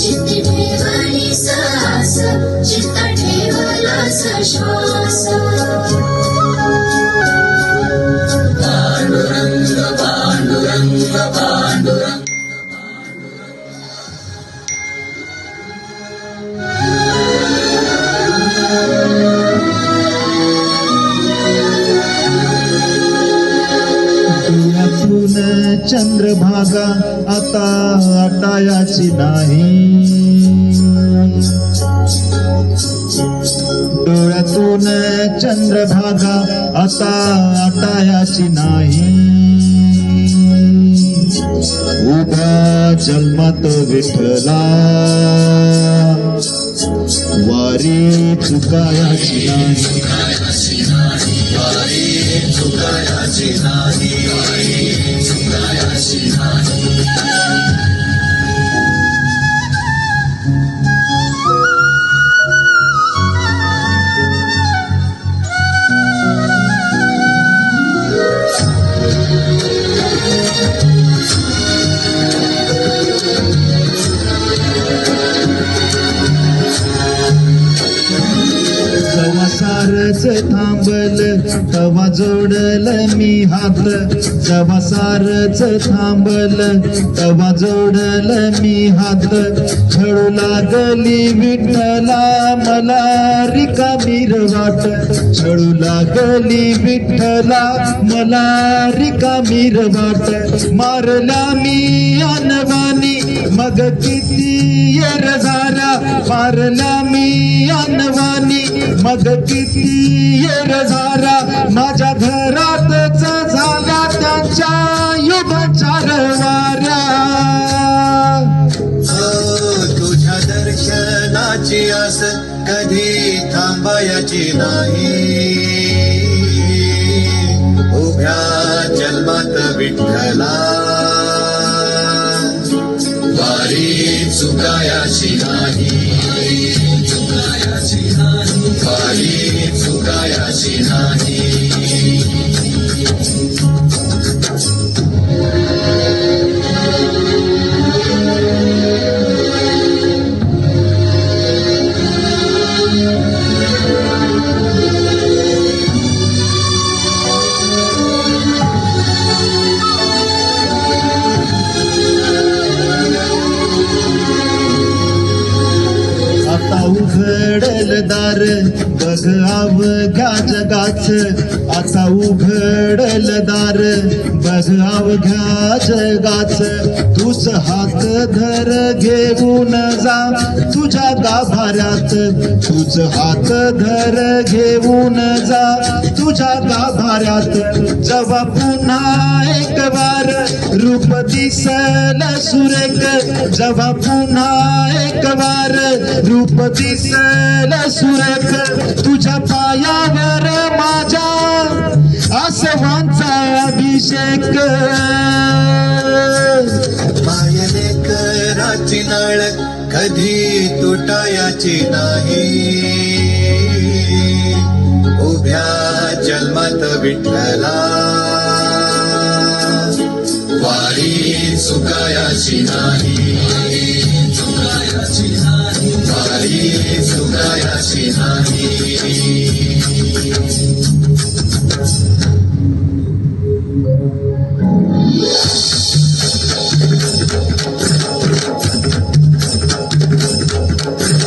चित्ती ठेवली सास, चित्त ठेवलास श्वास. पांडुरंग पांडुरंग पांडुरंग. डोळ्यातून चंद्रभागा आता आटायाची नाही. डोळ्यातून चंद्रभागा आता आटायाची नाही. उभ्या जन्मात विठ्ठला वारी चुकायाची नाही. वारी चुकायाची नाही. चुकायाची नाही. जवा सारच थांबल तवा जोडल मी हात. जवा सारच थांबल तवा जोडल मी हात. छळू लागली विठ्ठला मला रिकामीर वाट. छळू लागली विठ्ठला मला रिकामीर वाट. मारला मी अनवानी मग किती येर झाला. मारला मी अनवानी मग किती येर झाला. माझ्या घरातच झाला त्यांच्या युगाच्या वाऱ्या. तुझ्या दर्शनाची आस कधी थांबायची नाही. उभ्या जन्मात विठ्ठला वारी चुकायाची नाही. चुकायाची नाही. वारी चुकायाची नाही. आता उघडल दार बघ अवघ्या जगाच. आता उघडल दार बघ अवघ्या जगाच. तूच हात धर घेऊन जा तुझ्या गाभाऱ्यात. तूच हात धर घेऊन जा तुझ्या गाभाऱ्यात. जेव्हा पुन्हा एक वार रूप दिसल सुरेख. जेव्हा पुन्हा एक वार रूप दिसल सुरेख. तुझ्या पायावर माझ्या आसवांचा अभिषेक. मायने कराची नाळ कधी तुटायाची नाही. उभ्या जन्मात विठ्ठला वारी चुकायाची नाही. चुकायाची नाही. वारी चुकायाची नाही.